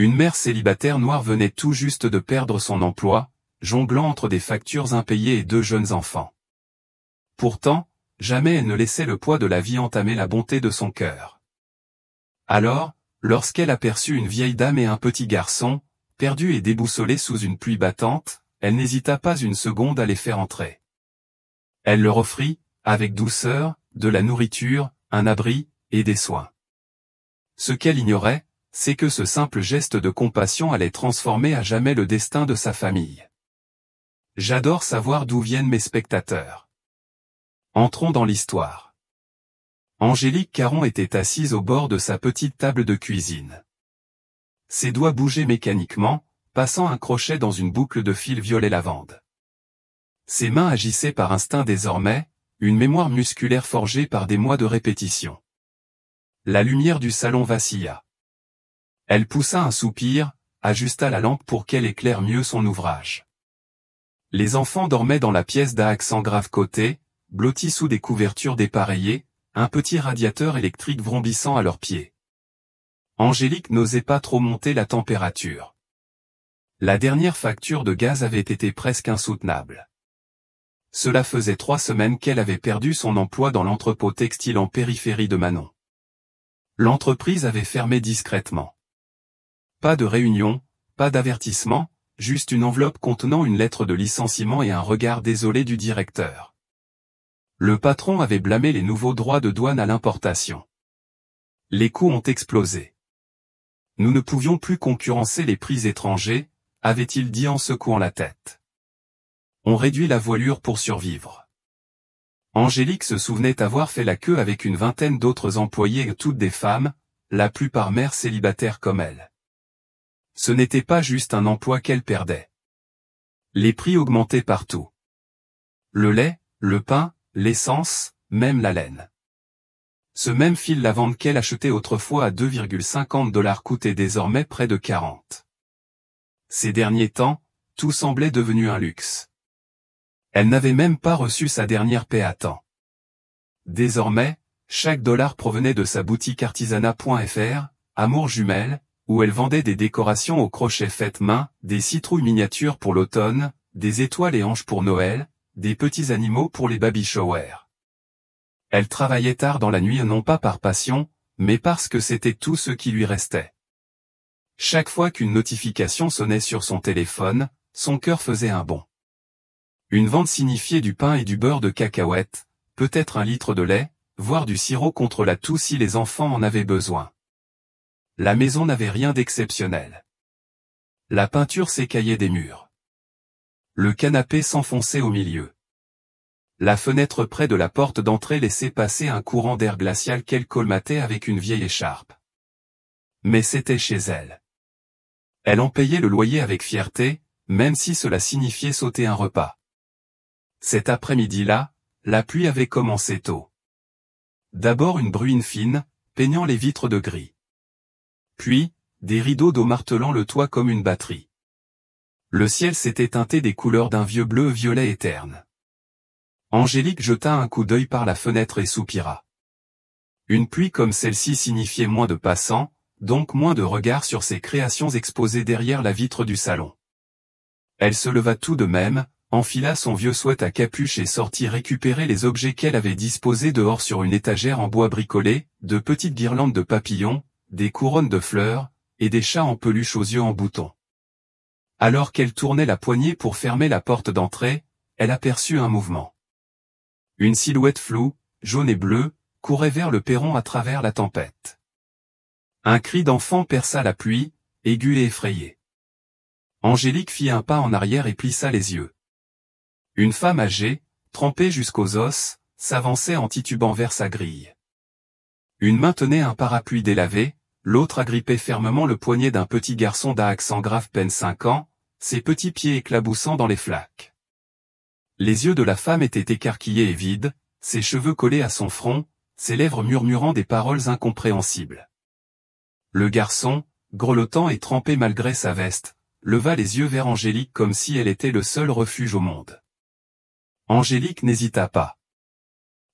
Une mère célibataire noire venait tout juste de perdre son emploi, jonglant entre des factures impayées et 2 jeunes enfants. Pourtant, jamais elle ne laissait le poids de la vie entamer la bonté de son cœur. Alors, lorsqu'elle aperçut une vieille dame et un petit garçon, perdus et déboussolés sous une pluie battante, elle n'hésita pas une seconde à les faire entrer. Elle leur offrit, avec douceur, de la nourriture, un abri, et des soins. Ce qu'elle ignorait, c'est que ce simple geste de compassion allait transformer à jamais le destin de sa famille. J'adore savoir d'où viennent mes spectateurs. Entrons dans l'histoire. Angélique Caron était assise au bord de sa petite table de cuisine. Ses doigts bougeaient mécaniquement, passant un crochet dans une boucle de fil violet lavande. Ses mains agissaient par instinct désormais, une mémoire musculaire forgée par des mois de répétition. La lumière du salon vacilla. Elle poussa un soupir, ajusta la lampe pour qu'elle éclaire mieux son ouvrage. Les enfants dormaient dans la pièce d'à accent grave côté, blottis sous des couvertures dépareillées, un petit radiateur électrique vrombissant à leurs pieds. Angélique n'osait pas trop monter la température. La dernière facture de gaz avait été presque insoutenable. Cela faisait 3 semaines qu'elle avait perdu son emploi dans l'entrepôt textile en périphérie de Manon. L'entreprise avait fermé discrètement. Pas de réunion, pas d'avertissement, juste une enveloppe contenant une lettre de licenciement et un regard désolé du directeur. Le patron avait blâmé les nouveaux droits de douane à l'importation. Les coûts ont explosé. Nous ne pouvions plus concurrencer les prix étrangers, avait-il dit en secouant la tête. On réduit la voilure pour survivre. Angélique se souvenait avoir fait la queue avec une vingtaine d'autres employés, toutes des femmes, la plupart mères célibataires comme elle. Ce n'était pas juste un emploi qu'elle perdait. Les prix augmentaient partout. Le lait, le pain, l'essence, même la laine. Ce même fil lavande qu'elle achetait autrefois à 2,50 $ coûtait désormais près de 40. Ces derniers temps, tout semblait devenu un luxe. Elle n'avait même pas reçu sa dernière paie à temps. Désormais, chaque dollar provenait de sa boutique artisanat.fr, Amour Jumelle, où elle vendait des décorations au crochet faites main, des citrouilles miniatures pour l'automne, des étoiles et anges pour Noël, des petits animaux pour les baby showers. Elle travaillait tard dans la nuit non pas par passion, mais parce que c'était tout ce qui lui restait. Chaque fois qu'une notification sonnait sur son téléphone, son cœur faisait un bond. Une vente signifiait du pain et du beurre de cacahuètes, peut-être 1 litre de lait, voire du sirop contre la toux si les enfants en avaient besoin. La maison n'avait rien d'exceptionnel. La peinture s'écaillait des murs. Le canapé s'enfonçait au milieu. La fenêtre près de la porte d'entrée laissait passer un courant d'air glacial qu'elle colmatait avec une vieille écharpe. Mais c'était chez elle. Elle en payait le loyer avec fierté, même si cela signifiait sauter un repas. Cet après-midi-là, la pluie avait commencé tôt. D'abord une bruine fine, peignant les vitres de gris. Puis, des rideaux d'eau martelant le toit comme une batterie. Le ciel s'était teinté des couleurs d'un vieux bleu-violet terne. Angélique jeta un coup d'œil par la fenêtre et soupira. Une pluie comme celle-ci signifiait moins de passants, donc moins de regards sur ses créations exposées derrière la vitre du salon. Elle se leva tout de même, enfila son vieux sweat à capuche et sortit récupérer les objets qu'elle avait disposés dehors sur une étagère en bois bricolé, de petites guirlandes de papillons, des couronnes de fleurs, et des chats en peluche aux yeux en boutons. Alors qu'elle tournait la poignée pour fermer la porte d'entrée, elle aperçut un mouvement. Une silhouette floue, jaune et bleue, courait vers le perron à travers la tempête. Un cri d'enfant perça la pluie, aigu et effrayé. Angélique fit un pas en arrière et plissa les yeux. Une femme âgée, trempée jusqu'aux os, s'avançait en titubant vers sa grille. Une main tenait un parapluie délavé, l'autre agrippait fermement le poignet d'un petit garçon d'à accent grave peine 5 ans, ses petits pieds éclaboussant dans les flaques. Les yeux de la femme étaient écarquillés et vides, ses cheveux collés à son front, ses lèvres murmurant des paroles incompréhensibles. Le garçon, grelottant et trempé malgré sa veste, leva les yeux vers Angélique comme si elle était le seul refuge au monde. Angélique n'hésita pas.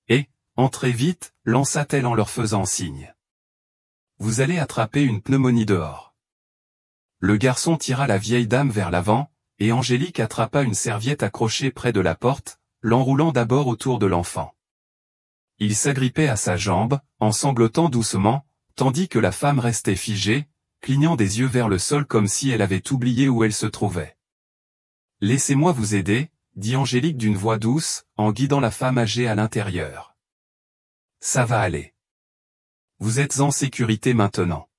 Et, entrez vite, lança-t-elle en leur faisant signe. Vous allez attraper une pneumonie dehors. le garçon tira la vieille dame vers l'avant, et Angélique attrapa une serviette accrochée près de la porte, l'enroulant d'abord autour de l'enfant. Il s'agrippait à sa jambe, en sanglotant doucement, tandis que la femme restait figée, clignant des yeux vers le sol comme si elle avait oublié où elle se trouvait. « Laissez-moi vous aider, » dit Angélique d'une voix douce, en guidant la femme âgée à l'intérieur. « Ça va aller. Vous êtes en sécurité maintenant. »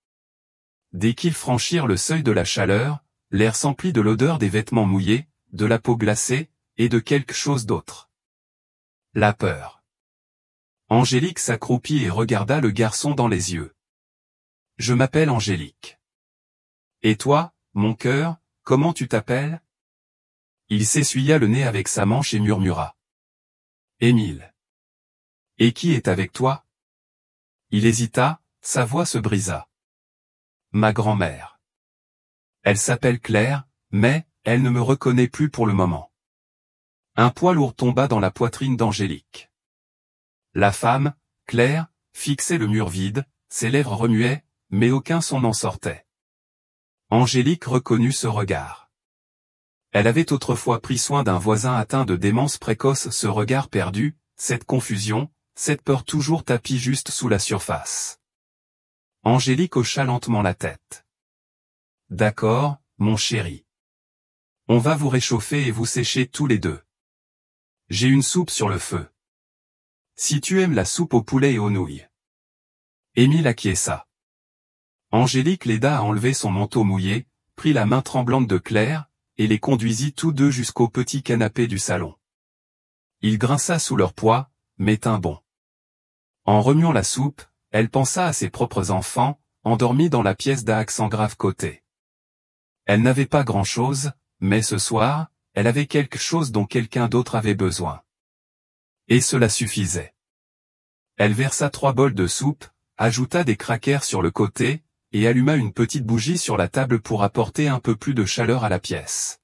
Dès qu'ils franchirent le seuil de la chaleur, l'air s'emplit de l'odeur des vêtements mouillés, de la peau glacée, et de quelque chose d'autre. La peur. Angélique s'accroupit et regarda le garçon dans les yeux. « Je m'appelle Angélique. Et toi, mon cœur, comment tu t'appelles ?» Il s'essuya le nez avec sa manche et murmura. « Émile. »« Et qui est avec toi ?» Il hésita, sa voix se brisa. « Ma grand-mère. Elle s'appelle Claire, mais, elle ne me reconnaît plus pour le moment. » Un poids lourd tomba dans la poitrine d'Angélique. La femme, Claire, fixait le mur vide, ses lèvres remuaient, mais aucun son n'en sortait. Angélique reconnut ce regard. Elle avait autrefois pris soin d'un voisin atteint de démence précoce, ce regard perdu, cette confusion, cette peur toujours tapie juste sous la surface. Angélique hocha lentement la tête. « D'accord, mon chéri. On va vous réchauffer et vous sécher tous les deux. J'ai une soupe sur le feu. Si tu aimes la soupe au poulet et aux nouilles. » Émile acquiesça. Angélique l'aida à enlever son manteau mouillé, prit la main tremblante de Claire, et les conduisit tous deux jusqu'au petit canapé du salon. Il grinça sous leur poids, mais tint bon. En remuant la soupe, elle pensa à ses propres enfants, endormis dans la pièce d'à accent grave côté. Elle n'avait pas grand-chose, mais ce soir, elle avait quelque chose dont quelqu'un d'autre avait besoin. Et cela suffisait. Elle versa 3 bols de soupe, ajouta des crackers sur le côté, et alluma une petite bougie sur la table pour apporter un peu plus de chaleur à la pièce.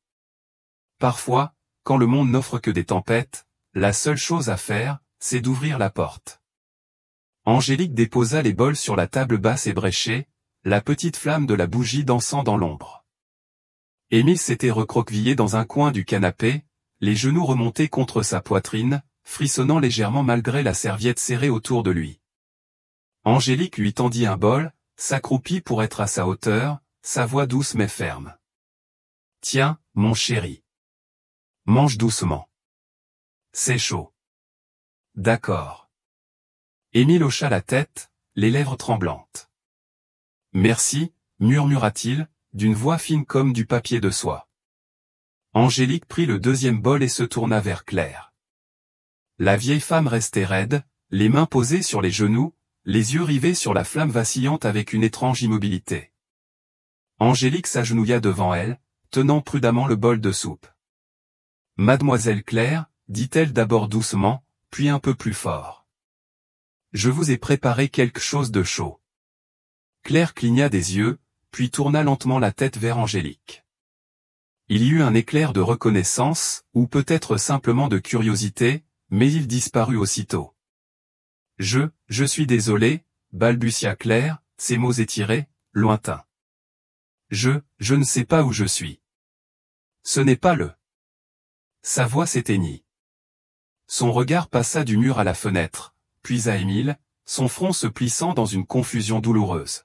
Parfois, quand le monde n'offre que des tempêtes, la seule chose à faire, c'est d'ouvrir la porte. Angélique déposa les bols sur la table basse ébréchée, la petite flamme de la bougie dansant dans l'ombre. Émile s'était recroquevillé dans un coin du canapé, les genoux remontés contre sa poitrine, frissonnant légèrement malgré la serviette serrée autour de lui. Angélique lui tendit un bol, s'accroupit pour être à sa hauteur, sa voix douce mais ferme. « Tiens, mon chéri. Mange doucement. C'est chaud. »« D'accord. » Émile hocha la tête, les lèvres tremblantes. « Merci, » murmura-t-il, d'une voix fine comme du papier de soie. Angélique prit le 2e bol et se tourna vers Claire. La vieille femme restait raide, les mains posées sur les genoux, les yeux rivés sur la flamme vacillante avec une étrange immobilité. Angélique s'agenouilla devant elle, tenant prudemment le bol de soupe. « Mademoiselle Claire, » dit-elle d'abord doucement, puis un peu plus fort. « Je vous ai préparé quelque chose de chaud. » Claire cligna des yeux, puis tourna lentement la tête vers Angélique. Il y eut un éclair de reconnaissance, ou peut-être simplement de curiosité, mais il disparut aussitôt. « Je suis désolé, » balbutia Claire, ses mots étirés, lointains. « Je ne sais pas où je suis. » Ce n'est pas le... Sa voix s'éteignit. Son regard passa du mur à la fenêtre, puis à Émile, son front se plissant dans une confusion douloureuse.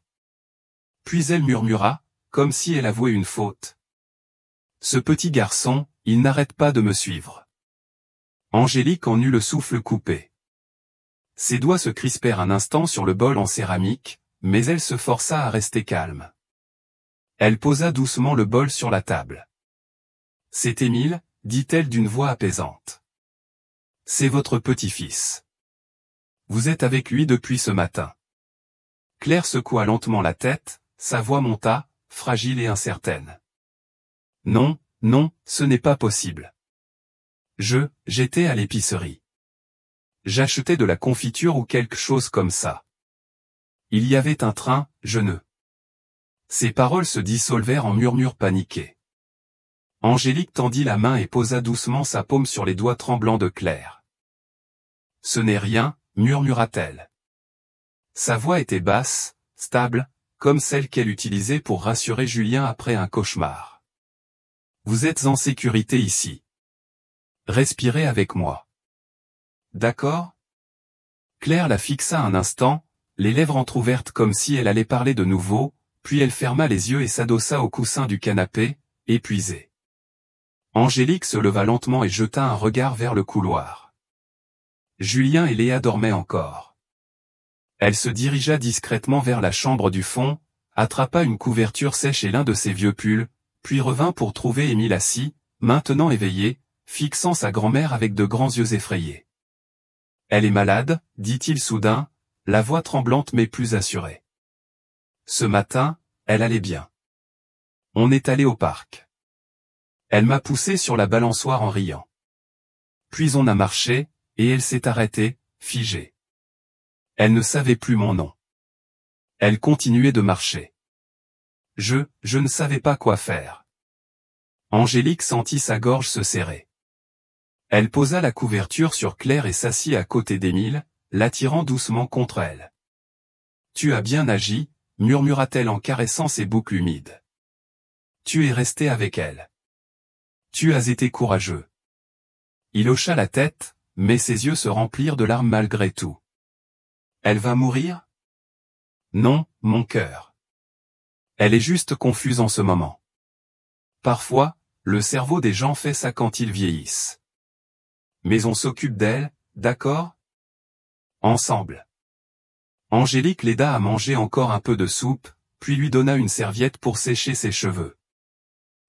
Puis elle murmura, comme si elle avouait une faute. « Ce petit garçon, il n'arrête pas de me suivre. » Angélique en eut le souffle coupé. Ses doigts se crispèrent un instant sur le bol en céramique, mais elle se força à rester calme. Elle posa doucement le bol sur la table. « C'est Émile, » dit-elle d'une voix apaisante. « C'est votre petit-fils. Vous êtes avec lui depuis ce matin. » Claire secoua lentement la tête, sa voix monta, fragile et incertaine. « Non, non, ce n'est pas possible. J'étais à l'épicerie. J'achetais de la confiture ou quelque chose comme ça. Il y avait un train, je ne... » Ses paroles se dissolvèrent en murmures paniqués. Angélique tendit la main et posa doucement sa paume sur les doigts tremblants de Claire. « Ce n'est rien, » murmura-t-elle. Sa voix était basse, stable, comme celle qu'elle utilisait pour rassurer Julien après un cauchemar. Vous êtes en sécurité ici. Respirez avec moi. D'accord? Claire la fixa un instant, les lèvres entr'ouvertes comme si elle allait parler de nouveau, puis elle ferma les yeux et s'adossa au coussin du canapé, épuisée. Angélique se leva lentement et jeta un regard vers le couloir. Julien et Léa dormaient encore. Elle se dirigea discrètement vers la chambre du fond, attrapa une couverture sèche et l'un de ses vieux pulls, puis revint pour trouver Émile assis, maintenant éveillé, fixant sa grand-mère avec de grands yeux effrayés. « Elle est malade, dit-il soudain, la voix tremblante mais plus assurée. Ce matin, elle allait bien. On est allé au parc. Elle m'a poussé sur la balançoire en riant. Puis on a marché, et elle s'est arrêtée, figée. Elle ne savait plus mon nom. Elle continuait de marcher. Je ne savais pas quoi faire. » Angélique sentit sa gorge se serrer. Elle posa la couverture sur Claire et s'assit à côté d'Émile, l'attirant doucement contre elle. « Tu as bien agi, » murmura-t-elle en caressant ses boucles humides. « Tu es resté avec elle. Tu as été courageux. » Il hocha la tête, mais ses yeux se remplirent de larmes malgré tout. « Elle va mourir ? » Non, mon cœur. Elle est juste confuse en ce moment. Parfois, le cerveau des gens fait ça quand ils vieillissent. Mais on s'occupe d'elle, d'accord ? Ensemble. Angélique l'aida à manger encore un peu de soupe, puis lui donna une serviette pour sécher ses cheveux.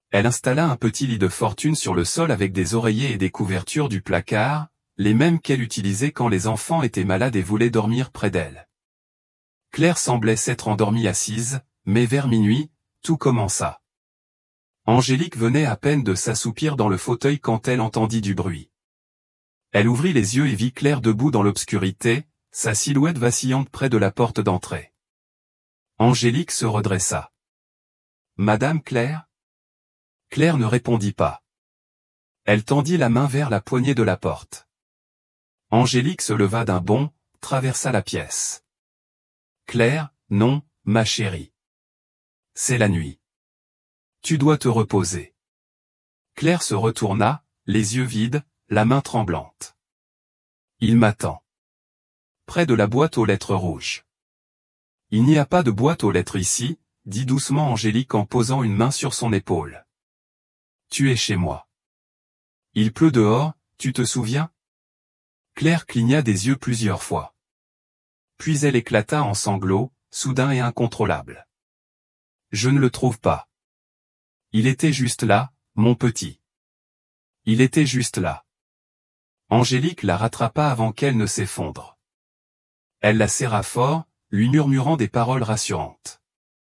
Elle installa un petit lit de fortune sur le sol avec des oreillers et des couvertures du placard, les mêmes qu'elle utilisait quand les enfants étaient malades et voulaient dormir près d'elle. Claire semblait s'être endormie assise, mais vers minuit, tout commença. Angélique venait à peine de s'assoupir dans le fauteuil quand elle entendit du bruit. Elle ouvrit les yeux et vit Claire debout dans l'obscurité, sa silhouette vacillante près de la porte d'entrée. Angélique se redressa. « Madame Claire ?» Claire ne répondit pas. Elle tendit la main vers la poignée de la porte. Angélique se leva d'un bond, traversa la pièce. « Claire, non, ma chérie. C'est la nuit. Tu dois te reposer. » Claire se retourna, les yeux vides, la main tremblante. « Il m'attend. Près de la boîte aux lettres rouges. »« Il n'y a pas de boîte aux lettres ici, » dit doucement Angélique en posant une main sur son épaule. « Tu es chez moi. Il pleut dehors, tu te souviens ?» Claire cligna des yeux plusieurs fois. Puis elle éclata en sanglots, soudains et incontrôlables. « Je ne le trouve pas. Il était juste là, mon petit. Il était juste là. » Angélique la rattrapa avant qu'elle ne s'effondre. Elle la serra fort, lui murmurant des paroles rassurantes.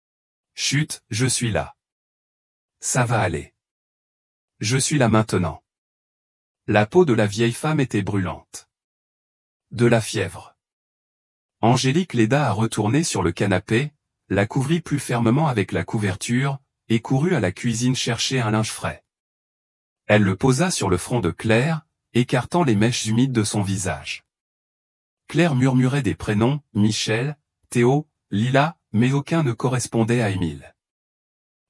« Chut, je suis là. Ça va aller. Je suis là maintenant. » La peau de la vieille femme était brûlante. De la fièvre. Angélique l'aida à retourner sur le canapé, la couvrit plus fermement avec la couverture, et courut à la cuisine chercher un linge frais. Elle le posa sur le front de Claire, écartant les mèches humides de son visage. Claire murmurait des prénoms, Michel, Théo, Lila, mais aucun ne correspondait à Émile.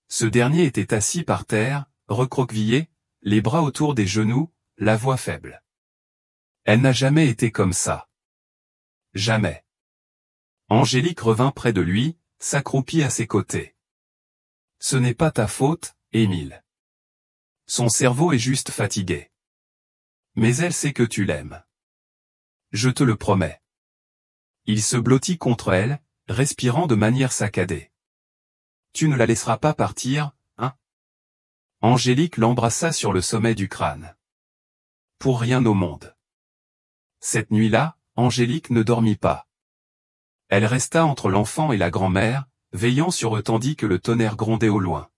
Ce dernier était assis par terre, recroquevillé, les bras autour des genoux, la voix faible. Elle n'a jamais été comme ça. Jamais. Angélique revint près de lui, s'accroupit à ses côtés. « Ce n'est pas ta faute, Émile. Son cerveau est juste fatigué. Mais elle sait que tu l'aimes. Je te le promets. » Il se blottit contre elle, respirant de manière saccadée. « Tu ne la laisseras pas partir, hein ?» Angélique l'embrassa sur le sommet du crâne. « Pour rien au monde. » Cette nuit-là, Angélique ne dormit pas. Elle resta entre l'enfant et la grand-mère, veillant sur eux tandis que le tonnerre grondait au loin.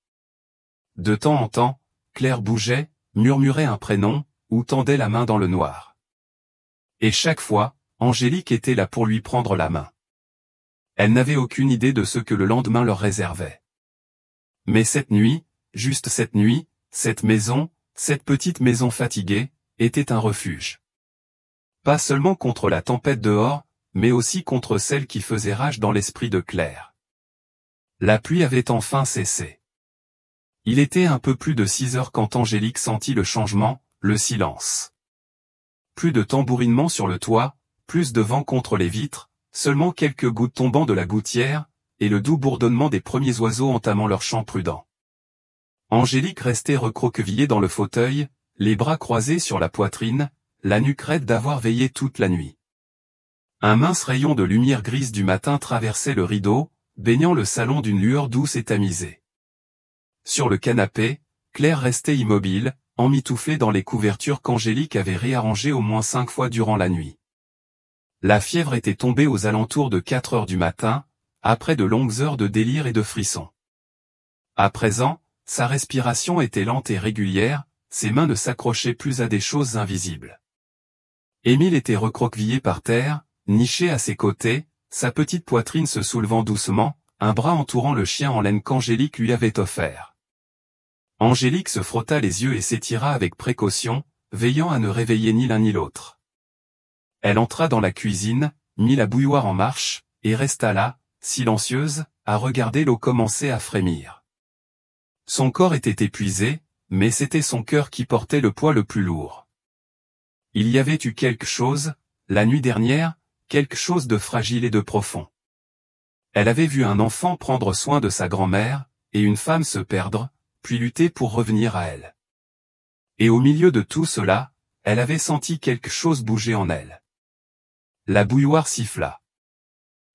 De temps en temps, Claire bougeait, murmurait un prénom, ou tendait la main dans le noir. Et chaque fois, Angélique était là pour lui prendre la main. Elle n'avait aucune idée de ce que le lendemain leur réservait. Mais cette nuit, juste cette nuit, cette maison, cette petite maison fatiguée, était un refuge. Pas seulement contre la tempête dehors, mais aussi contre celle qui faisait rage dans l'esprit de Claire. La pluie avait enfin cessé. Il était un peu plus de 6 heures quand Angélique sentit le changement, le silence. Plus de tambourinement sur le toit, plus de vent contre les vitres, seulement quelques gouttes tombant de la gouttière, et le doux bourdonnement des premiers oiseaux entamant leur chant prudent. Angélique restait recroquevillée dans le fauteuil, les bras croisés sur la poitrine, la nuque raide d'avoir veillé toute la nuit. Un mince rayon de lumière grise du matin traversait le rideau, baignant le salon d'une lueur douce et tamisée. Sur le canapé, Claire restait immobile, emmitouflée dans les couvertures qu'Angélique avait réarrangées au moins 5 fois durant la nuit. La fièvre était tombée aux alentours de 4 heures du matin, après de longues heures de délire et de frissons. À présent, sa respiration était lente et régulière, ses mains ne s'accrochaient plus à des choses invisibles. Émile était recroquevillé par terre, niché à ses côtés, sa petite poitrine se soulevant doucement, un bras entourant le chien en laine qu'Angélique lui avait offert. Angélique se frotta les yeux et s'étira avec précaution, veillant à ne réveiller ni l'un ni l'autre. Elle entra dans la cuisine, mit la bouilloire en marche, et resta là, silencieuse, à regarder l'eau commencer à frémir. Son corps était épuisé, mais c'était son cœur qui portait le poids le plus lourd. Il y avait eu quelque chose, la nuit dernière, quelque chose de fragile et de profond. Elle avait vu un enfant prendre soin de sa grand-mère, et une femme se perdre, puis lutter pour revenir à elle. Et au milieu de tout cela, elle avait senti quelque chose bouger en elle. La bouilloire siffla.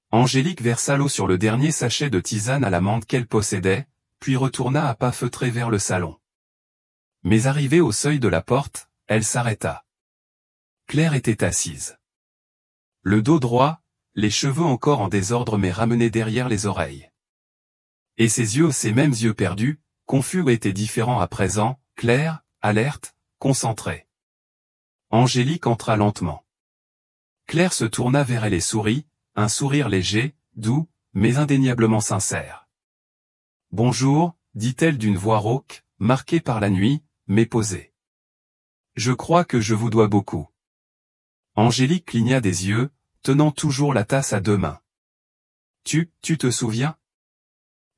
Angélique versa l'eau sur le dernier sachet de tisane à la menthe qu'elle possédait, puis retourna à pas feutrés vers le salon. Mais arrivée au seuil de la porte, elle s'arrêta. Claire était assise. Le dos droit, les cheveux encore en désordre mais ramenés derrière les oreilles. Et ses yeux, ces mêmes yeux perdus, confus étaient différents à présent, clairs, alertes, concentrés. Angélique entra lentement. Claire se tourna vers elle et sourit, un sourire léger, doux, mais indéniablement sincère. « Bonjour », dit-elle d'une voix rauque, marquée par la nuit, mais posée. « Je crois que je vous dois beaucoup. » Angélique cligna des yeux, tenant toujours la tasse à 2 mains. « Tu te souviens ?»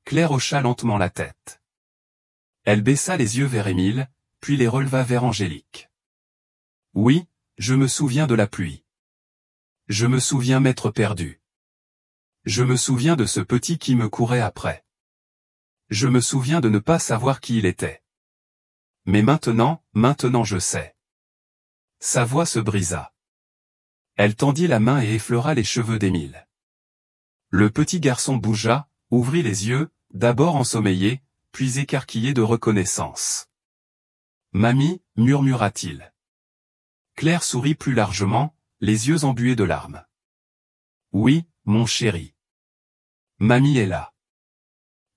Claire hocha lentement la tête. Elle baissa les yeux vers Émile, puis les releva vers Angélique. « Oui, je me souviens de la pluie. Je me souviens m'être perdu. Je me souviens de ce petit qui me courait après. Je me souviens de ne pas savoir qui il était. Mais maintenant je sais. » Sa voix se brisa. Elle tendit la main et effleura les cheveux d'Émile. Le petit garçon bougea, ouvrit les yeux, d'abord ensommeillé, puis écarquillé de reconnaissance. « Mamie, murmura-t-il. Claire sourit plus largement, les yeux embués de larmes. « Oui, mon chéri. Mamie est là. »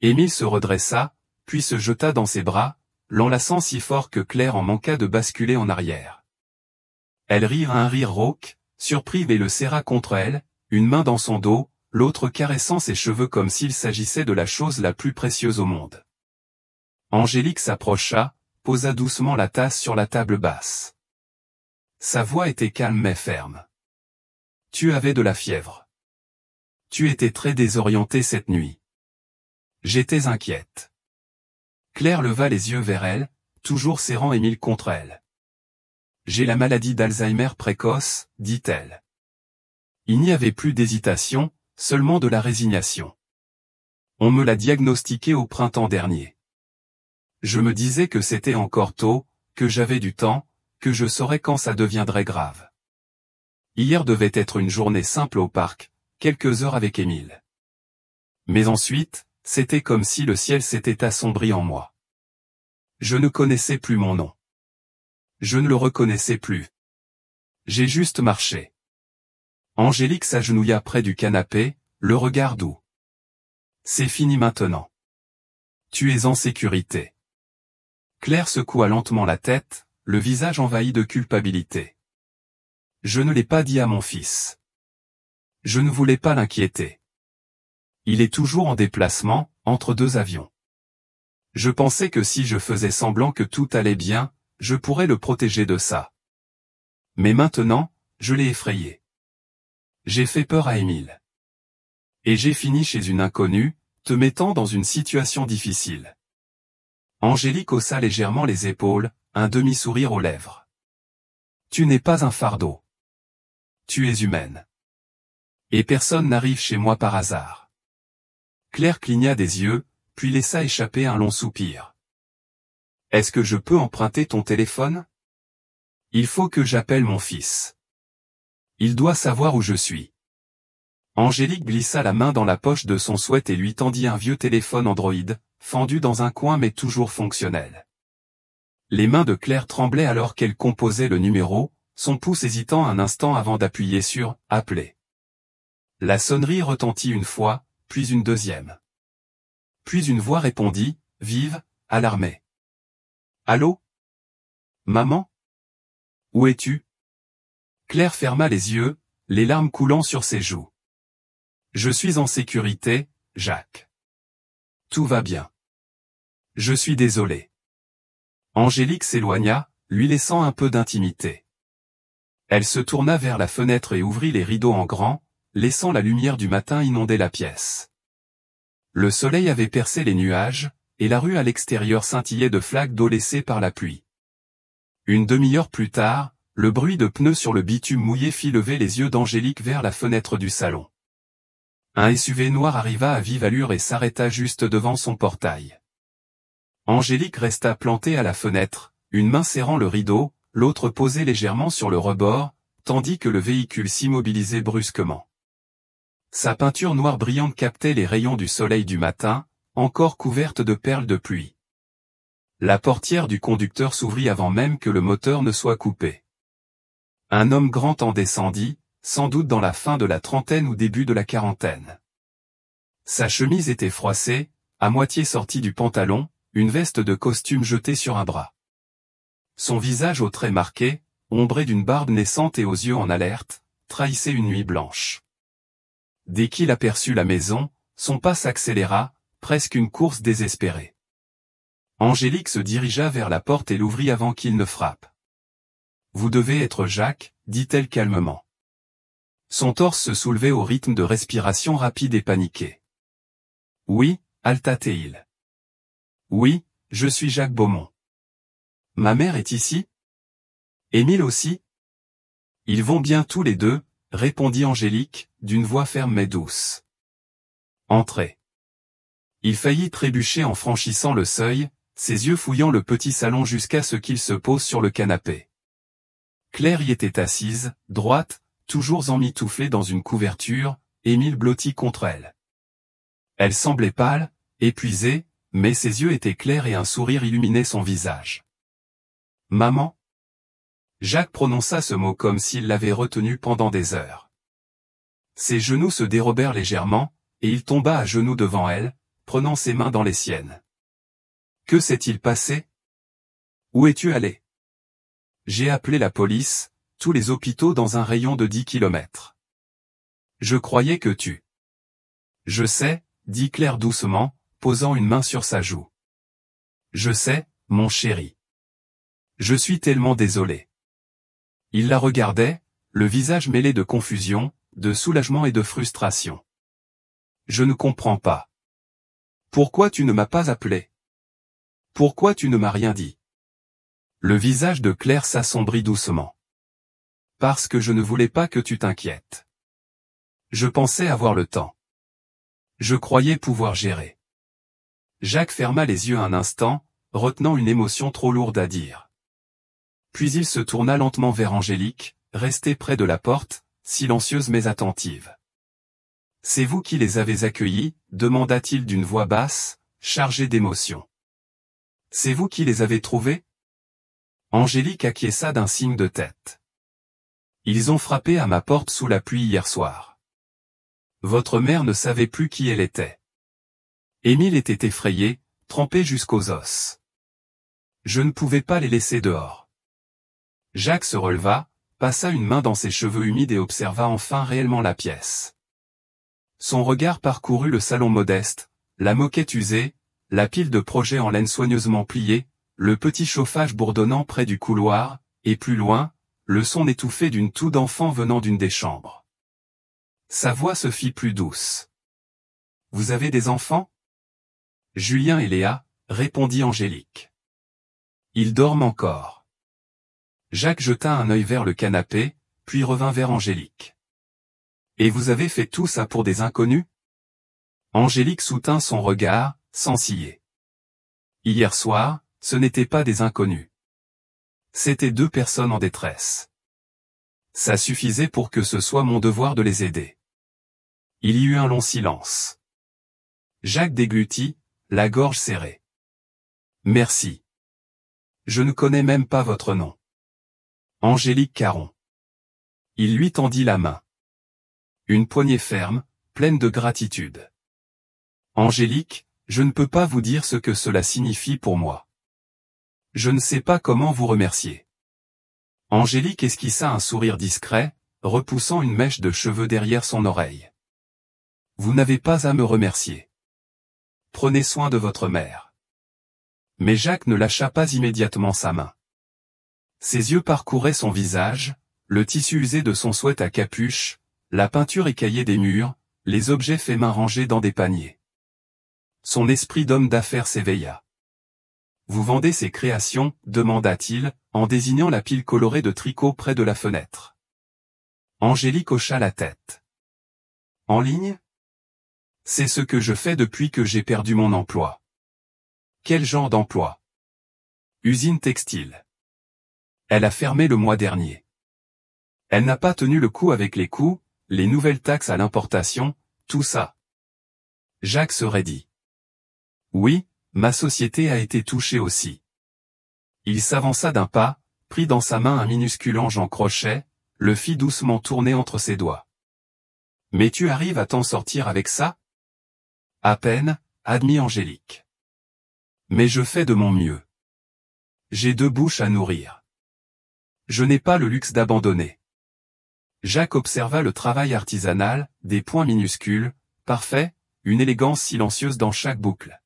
Émile se redressa, puis se jeta dans ses bras, l'enlaçant si fort que Claire en manqua de basculer en arrière. Elle rit un rire rauque, surprise et le serra contre elle, une main dans son dos, l'autre caressant ses cheveux comme s'il s'agissait de la chose la plus précieuse au monde. Angélique s'approcha, posa doucement la tasse sur la table basse. Sa voix était calme mais ferme. « Tu avais de la fièvre. Tu étais très désorientée cette nuit. J'étais inquiète. » Claire leva les yeux vers elle, toujours serrant Émile contre elle. « J'ai la maladie d'Alzheimer précoce, dit-elle. » Il n'y avait plus d'hésitation, seulement de la résignation. On me l'a diagnostiqué au printemps dernier. Je me disais que c'était encore tôt, que j'avais du temps, que je saurais quand ça deviendrait grave. Hier devait être une journée simple au parc, quelques heures avec Émile. Mais ensuite, c'était comme si le ciel s'était assombri en moi. Je ne connaissais plus mon nom. Je ne le reconnaissais plus. J'ai juste marché. Angélique s'agenouilla près du canapé, le regard doux. C'est fini maintenant. Tu es en sécurité. Claire secoua lentement la tête, le visage envahi de culpabilité. Je ne l'ai pas dit à mon fils. Je ne voulais pas l'inquiéter. Il est toujours en déplacement, entre 2 avions. Je pensais que si je faisais semblant que tout allait bien, je pourrais le protéger de ça. Mais maintenant, je l'ai effrayé. J'ai fait peur à Émile. Et j'ai fini chez une inconnue, te mettant dans une situation difficile. Angélique haussa légèrement les épaules, un demi-sourire aux lèvres. Tu n'es pas un fardeau. Tu es humaine. Et personne n'arrive chez moi par hasard. Claire cligna des yeux, puis laissa échapper un long soupir. Est-ce que je peux emprunter ton téléphone? Il faut que j'appelle mon fils. Il doit savoir où je suis. Angélique glissa la main dans la poche de son sweat et lui tendit un vieux téléphone Android, fendu dans un coin mais toujours fonctionnel. Les mains de Claire tremblaient alors qu'elle composait le numéro, son pouce hésitant un instant avant d'appuyer sur « Appeler ». La sonnerie retentit une fois, puis une deuxième. Puis une voix répondit, vive, alarmée. « Allô? Maman? Où es-tu? » Claire ferma les yeux, les larmes coulant sur ses joues. « Je suis en sécurité, Jacques. Tout va bien. Je suis désolé. » Angélique s'éloigna, lui laissant un peu d'intimité. Elle se tourna vers la fenêtre et ouvrit les rideaux en grand, laissant la lumière du matin inonder la pièce. Le soleil avait percé les nuages, et la rue à l'extérieur scintillait de flaques d'eau laissées par la pluie. Une demi-heure plus tard, le bruit de pneus sur le bitume mouillé fit lever les yeux d'Angélique vers la fenêtre du salon. Un SUV noir arriva à vive allure et s'arrêta juste devant son portail. Angélique resta plantée à la fenêtre, une main serrant le rideau, l'autre posée légèrement sur le rebord, tandis que le véhicule s'immobilisait brusquement. Sa peinture noire brillante captait les rayons du soleil du matin, encore couverte de perles de pluie. La portière du conducteur s'ouvrit avant même que le moteur ne soit coupé. Un homme grand en descendit, sans doute dans la fin de la trentaine ou début de la quarantaine. Sa chemise était froissée, à moitié sortie du pantalon, une veste de costume jetée sur un bras. Son visage aux traits marqués, ombré d'une barbe naissante et aux yeux en alerte, trahissait une nuit blanche. Dès qu'il aperçut la maison, son pas s'accéléra, presque une course désespérée. Angélique se dirigea vers la porte et l'ouvrit avant qu'il ne frappe. « Vous devez être Jacques, » dit-elle calmement. Son torse se soulevait au rythme de respiration rapide et paniquée. « Oui, halta-t-il. Oui, je suis Jacques Beaumont. Ma mère est ici? Émile aussi? Ils vont bien tous les deux, répondit Angélique, d'une voix ferme mais douce. Entrez. Il faillit trébucher en franchissant le seuil, ses yeux fouillant le petit salon jusqu'à ce qu'il se pose sur le canapé. Claire y était assise, droite, toujours emmitouflée dans une couverture, Émile blotti contre elle. Elle semblait pâle, épuisée, mais ses yeux étaient clairs et un sourire illuminait son visage. « Maman ?» Jacques prononça ce mot comme s'il l'avait retenu pendant des heures. Ses genoux se dérobèrent légèrement, et il tomba à genoux devant elle, prenant ses mains dans les siennes. « Que s'est-il passé? Où es-tu allé? » J'ai appelé la police, tous les hôpitaux dans un rayon de 10 kilomètres. Je croyais que tu... Je sais, dit Claire doucement, posant une main sur sa joue. Je sais, mon chéri. Je suis tellement désolé. Il la regardait, le visage mêlé de confusion, de soulagement et de frustration. Je ne comprends pas. Pourquoi tu ne m'as pas appelé? Pourquoi tu ne m'as rien dit? Le visage de Claire s'assombrit doucement. Parce que je ne voulais pas que tu t'inquiètes. Je pensais avoir le temps. Je croyais pouvoir gérer. Jacques ferma les yeux un instant, retenant une émotion trop lourde à dire. Puis il se tourna lentement vers Angélique, restée près de la porte, silencieuse mais attentive. « C'est vous qui les avez accueillis ?» demanda-t-il d'une voix basse, chargée d'émotion. « C'est vous qui les avez trouvés ?» Angélique acquiesça d'un signe de tête. « Ils ont frappé à ma porte sous la pluie hier soir. Votre mère ne savait plus qui elle était. » Émile était effrayé, trempé jusqu'aux os. Je ne pouvais pas les laisser dehors. Jacques se releva, passa une main dans ses cheveux humides et observa enfin réellement la pièce. Son regard parcourut le salon modeste, la moquette usée, la pile de projets en laine soigneusement pliée, le petit chauffage bourdonnant près du couloir, et plus loin, le son étouffé d'une toux d'enfant venant d'une des chambres. Sa voix se fit plus douce. « Vous avez des enfants ? Julien et Léa, répondit Angélique. Ils dorment encore. Jacques jeta un œil vers le canapé, puis revint vers Angélique. Et vous avez fait tout ça pour des inconnus? Angélique soutint son regard, sans ciller. Hier soir, ce n'étaient pas des inconnus. C'étaient 2 personnes en détresse. Ça suffisait pour que ce soit mon devoir de les aider. Il y eut un long silence. Jacques déglutit, la gorge serrée. Merci. Je ne connais même pas votre nom. Angélique Caron. Il lui tendit la main. Une poignée ferme, pleine de gratitude. Angélique, je ne peux pas vous dire ce que cela signifie pour moi. Je ne sais pas comment vous remercier. Angélique esquissa un sourire discret, repoussant une mèche de cheveux derrière son oreille. Vous n'avez pas à me remercier. Prenez soin de votre mère. Mais Jacques ne lâcha pas immédiatement sa main. Ses yeux parcouraient son visage, le tissu usé de son sweat à capuche, la peinture écaillée des murs, les objets faits main rangés dans des paniers. Son esprit d'homme d'affaires s'éveilla. Vous vendez ces créations, demanda-t-il, en désignant la pile colorée de tricot près de la fenêtre. Angélique hocha la tête. En ligne? C'est ce que je fais depuis que j'ai perdu mon emploi. Quel genre d'emploi? Usine textile. Elle a fermé le mois dernier. Elle n'a pas tenu le coup avec les coûts, les nouvelles taxes à l'importation, tout ça. Jacques se raidit. Oui, ma société a été touchée aussi. Il s'avança d'un pas, prit dans sa main un minuscule ange en crochet, le fit doucement tourner entre ses doigts. Mais tu arrives à t'en sortir avec ça? À peine, admit Angélique. Mais je fais de mon mieux. J'ai 2 bouches à nourrir. Je n'ai pas le luxe d'abandonner. Jacques observa le travail artisanal, des points minuscules, parfait, une élégance silencieuse dans chaque boucle.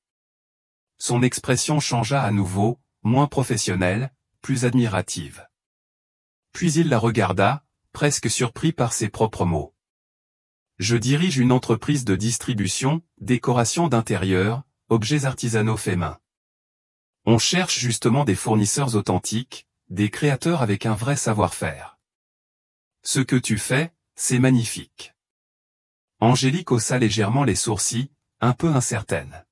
Son expression changea à nouveau, moins professionnelle, plus admirative. Puis il la regarda, presque surpris par ses propres mots. Je dirige une entreprise de distribution, décoration d'intérieur, objets artisanaux faits main. On cherche justement des fournisseurs authentiques, des créateurs avec un vrai savoir-faire. Ce que tu fais, c'est magnifique. Angélique haussa légèrement les sourcils, un peu incertaine.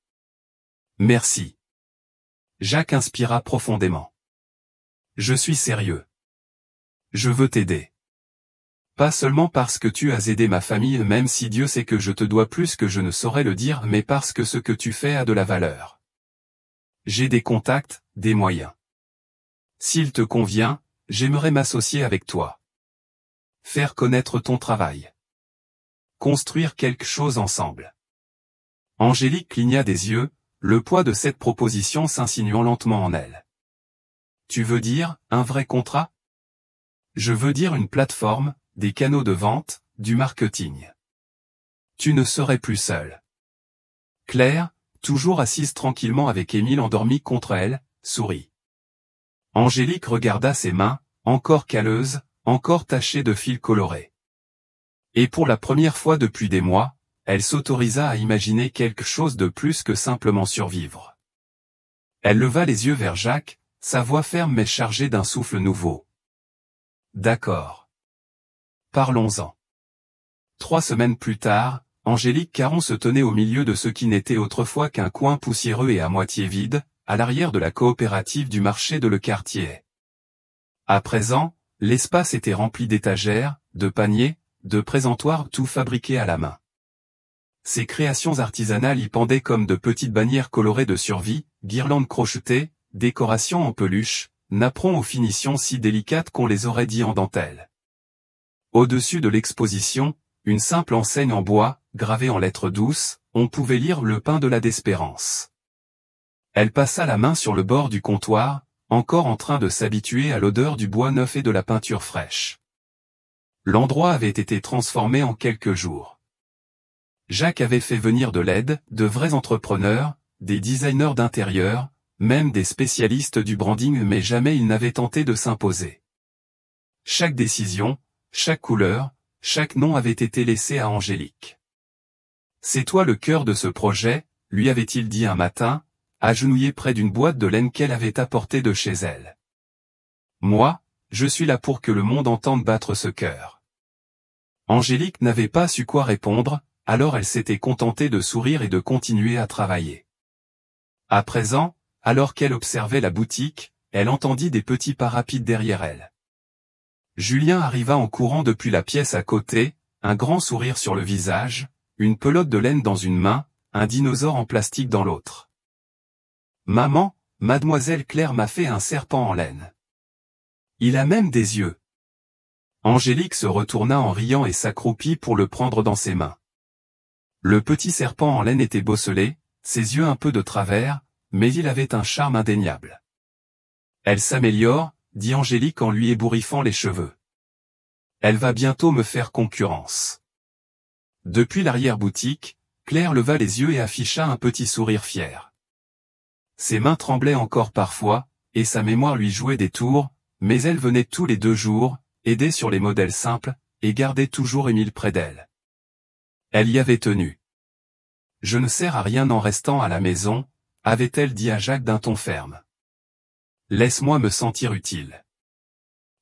Merci. Jacques inspira profondément. Je suis sérieux. Je veux t'aider. Pas seulement parce que tu as aidé ma famille, même si Dieu sait que je te dois plus que je ne saurais le dire, mais parce que ce que tu fais a de la valeur. J'ai des contacts, des moyens. S'il te convient, j'aimerais m'associer avec toi. Faire connaître ton travail. Construire quelque chose ensemble. Angélique cligna des yeux, le poids de cette proposition s'insinuant lentement en elle. Tu veux dire, un vrai contrat? Je veux dire une plateforme, des canaux de vente, du marketing. Tu ne serais plus seule. Claire, toujours assise tranquillement avec Émile endormi contre elle, sourit. Angélique regarda ses mains, encore calleuses, encore tachées de fils colorés. Et pour la première fois depuis des mois, elle s'autorisa à imaginer quelque chose de plus que simplement survivre. Elle leva les yeux vers Jacques, sa voix ferme mais chargée d'un souffle nouveau. D'accord. Parlons-en. 3 semaines plus tard, Angélique Caron se tenait au milieu de ce qui n'était autrefois qu'un coin poussiéreux et à moitié vide, à l'arrière de la coopérative du marché de Le Quartier. À présent, l'espace était rempli d'étagères, de paniers, de présentoirs, tout fabriqués à la main. Ces créations artisanales y pendaient comme de petites bannières colorées de survie, guirlandes crochetées, décorations en peluche, napperons aux finitions si délicates qu'on les aurait dit en dentelle. Au-dessus de l'exposition, une simple enseigne en bois, gravée en lettres douces, on pouvait lire le pain de la Despérance. Elle passa la main sur le bord du comptoir, encore en train de s'habituer à l'odeur du bois neuf et de la peinture fraîche. L'endroit avait été transformé en quelques jours. Jacques avait fait venir de l'aide, de vrais entrepreneurs, des designers d'intérieur, même des spécialistes du branding, mais jamais il n'avait tenté de s'imposer. Chaque décision, chaque couleur, chaque nom avait été laissé à Angélique. C'est toi le cœur de ce projet, lui avait-il dit un matin, agenouillé près d'une boîte de laine qu'elle avait apportée de chez elle. Moi, je suis là pour que le monde entende battre ce cœur. Angélique n'avait pas su quoi répondre, alors elle s'était contentée de sourire et de continuer à travailler. À présent, alors qu'elle observait la boutique, elle entendit des petits pas rapides derrière elle. Julien arriva en courant depuis la pièce à côté, un grand sourire sur le visage, une pelote de laine dans une main, un dinosaure en plastique dans l'autre. « Maman, mademoiselle Claire m'a fait un serpent en laine. Il a même des yeux. » Angélique se retourna en riant et s'accroupit pour le prendre dans ses mains. Le petit serpent en laine était bosselé, ses yeux un peu de travers, mais il avait un charme indéniable. « Elle s'améliore, » dit Angélique en lui ébouriffant les cheveux. « Elle va bientôt me faire concurrence. » Depuis l'arrière-boutique, Claire leva les yeux et afficha un petit sourire fier. Ses mains tremblaient encore parfois, et sa mémoire lui jouait des tours, mais elle venait tous les 2 jours, aider sur les modèles simples, et gardait toujours Émile près d'elle. Elle y avait tenu. « Je ne sers à rien en restant à la maison », avait-elle dit à Jacques d'un ton ferme. « Laisse-moi me sentir utile.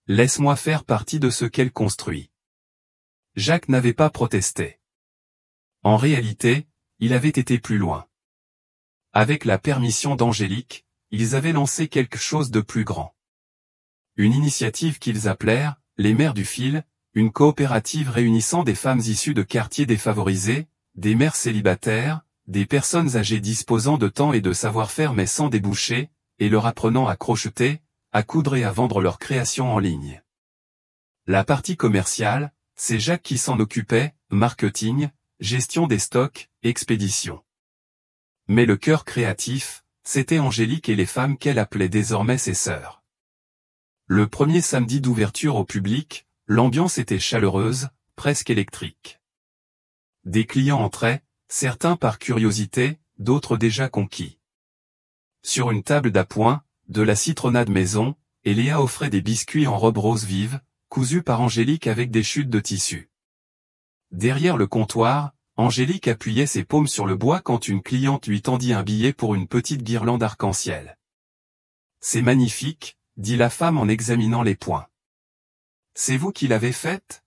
Laisse-moi faire partie de ce qu'elle construit. » Jacques n'avait pas protesté. En réalité, il avait été plus loin. Avec la permission d'Angélique, ils avaient lancé quelque chose de plus grand. Une initiative qu'ils appelèrent « Les Mères du Fil », une coopérative réunissant des femmes issues de quartiers défavorisés, des mères célibataires, des personnes âgées disposant de temps et de savoir-faire mais sans débouchés, et leur apprenant à crocheter, à coudre et à vendre leurs créations en ligne. La partie commerciale, c'est Jacques qui s'en occupait, marketing, gestion des stocks, expédition. Mais le cœur créatif, c'était Angélique et les femmes qu'elle appelait désormais ses sœurs. Le premier samedi d'ouverture au public, l'ambiance était chaleureuse, presque électrique. Des clients entraient, certains par curiosité, d'autres déjà conquis. Sur une table d'appoint, de la citronnade maison, et Léa offrait des biscuits en robe rose vive, cousus par Angélique avec des chutes de tissu. Derrière le comptoir, Angélique appuyait ses paumes sur le bois quand une cliente lui tendit un billet pour une petite guirlande arc-en-ciel. « C'est magnifique », dit la femme en examinant les points. « C'est vous qui l'avez faite ?»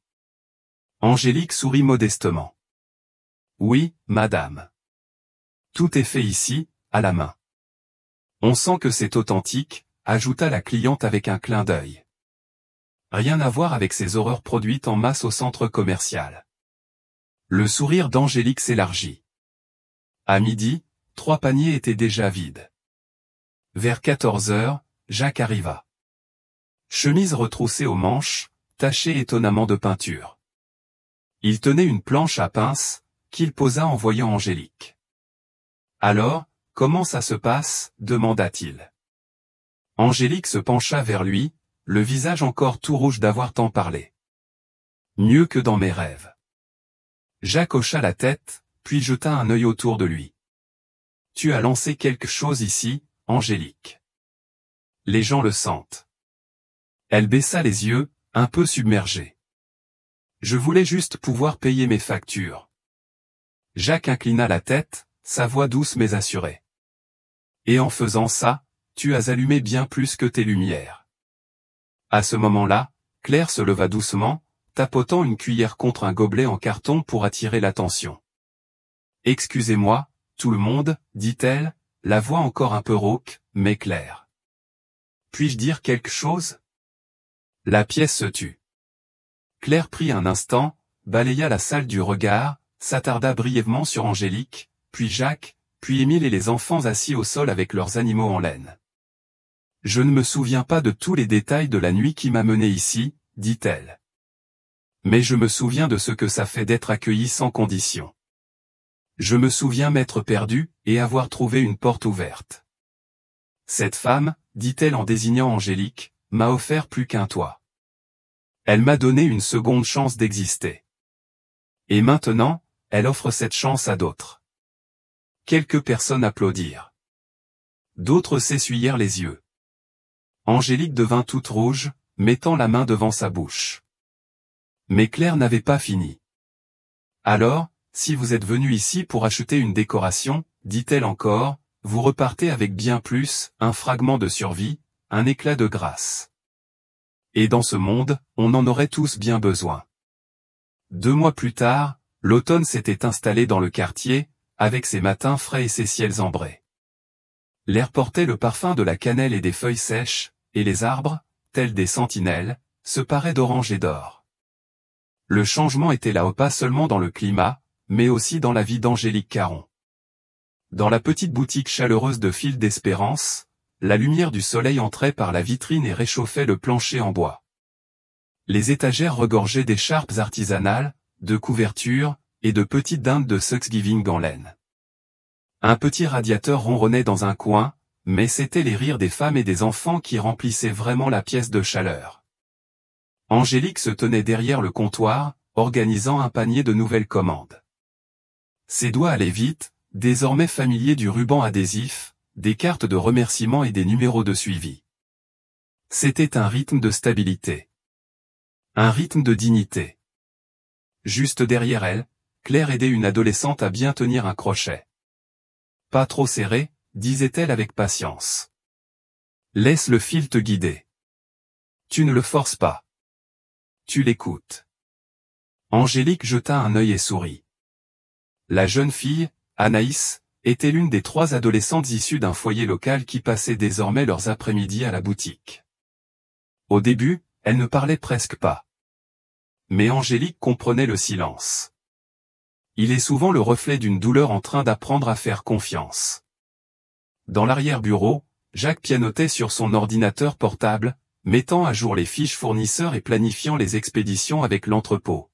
Angélique sourit modestement. « Oui, madame. Tout est fait ici, à la main. » « On sent que c'est authentique », ajouta la cliente avec un clin d'œil. Rien à voir avec ces horreurs produites en masse au centre commercial. Le sourire d'Angélique s'élargit. À midi, 3 paniers étaient déjà vides. Vers 14 heures, Jacques arriva. Chemise retroussée aux manches, tachée étonnamment de peinture. Il tenait une planche à pince, qu'il posa en voyant Angélique. « Alors, comment ça se passe ?» demanda-t-il. Angélique se pencha vers lui, le visage encore tout rouge d'avoir tant parlé. « Mieux que dans mes rêves. » Jacques hocha la tête, puis jeta un œil autour de lui. « Tu as lancé quelque chose ici, Angélique. Les gens le sentent. » Elle baissa les yeux, un peu submergée. « Je voulais juste pouvoir payer mes factures. » Jacques inclina la tête, sa voix douce mais assurée. « Et en faisant ça, tu as allumé bien plus que tes lumières. » À ce moment-là, Claire se leva doucement, tapotant une cuillère contre un gobelet en carton pour attirer l'attention. « Excusez-moi, tout le monde, dit-elle, la voix encore un peu rauque, mais claire. Puis-je dire quelque chose ? » La pièce se tut. Claire prit un instant, balaya la salle du regard, s'attarda brièvement sur Angélique, puis Jacques, puis Émile et les enfants assis au sol avec leurs animaux en laine. « Je ne me souviens pas de tous les détails de la nuit qui m'a mené ici, dit-elle. Mais je me souviens de ce que ça fait d'être accueilli sans condition. Je me souviens m'être perdu, et avoir trouvé une porte ouverte. Cette femme, dit-elle en désignant Angélique, m'a offert plus qu'un toit. Elle m'a donné une seconde chance d'exister. Et maintenant, elle offre cette chance à d'autres. » Quelques personnes applaudirent. D'autres s'essuyèrent les yeux. Angélique devint toute rouge, mettant la main devant sa bouche. Mais Claire n'avait pas fini. « Alors, si vous êtes venu ici pour acheter une décoration, » dit-elle encore, vous repartez avec bien plus, un fragment de survie, un éclat de grâce. Et dans ce monde, on en aurait tous bien besoin. 2 mois plus tard, l'automne s'était installé dans le quartier, avec ses matins frais et ses ciels ambrés. L'air portait le parfum de la cannelle et des feuilles sèches, et les arbres, tels des sentinelles, se paraient d'orange et d'or. Le changement était là pas seulement dans le climat, mais aussi dans la vie d'Angélique Caron. Dans la petite boutique chaleureuse de Fil d'Espérance, la lumière du soleil entrait par la vitrine et réchauffait le plancher en bois. Les étagères regorgeaient d'écharpes artisanales, de couvertures, et de petites dindes de Thanksgiving en laine. Un petit radiateur ronronnait dans un coin, mais c'étaient les rires des femmes et des enfants qui remplissaient vraiment la pièce de chaleur. Angélique se tenait derrière le comptoir, organisant un panier de nouvelles commandes. Ses doigts allaient vite, désormais familiers du ruban adhésif, des cartes de remerciement et des numéros de suivi. C'était un rythme de stabilité. Un rythme de dignité. Juste derrière elle, Claire aidait une adolescente à bien tenir un crochet. Pas trop serré, disait-elle avec patience. Laisse le fil te guider. Tu ne le forces pas. Tu l'écoutes. Angélique jeta un œil et sourit. La jeune fille, Anaïs, était l'une des 3 adolescentes issues d'un foyer local qui passaient désormais leurs après-midi à la boutique. Au début, elle ne parlait presque pas. Mais Angélique comprenait le silence. Il est souvent le reflet d'une douleur en train d'apprendre à faire confiance. Dans l'arrière-bureau, Jacques pianotait sur son ordinateur portable, mettant à jour les fiches fournisseurs et planifiant les expéditions avec l'entrepôt.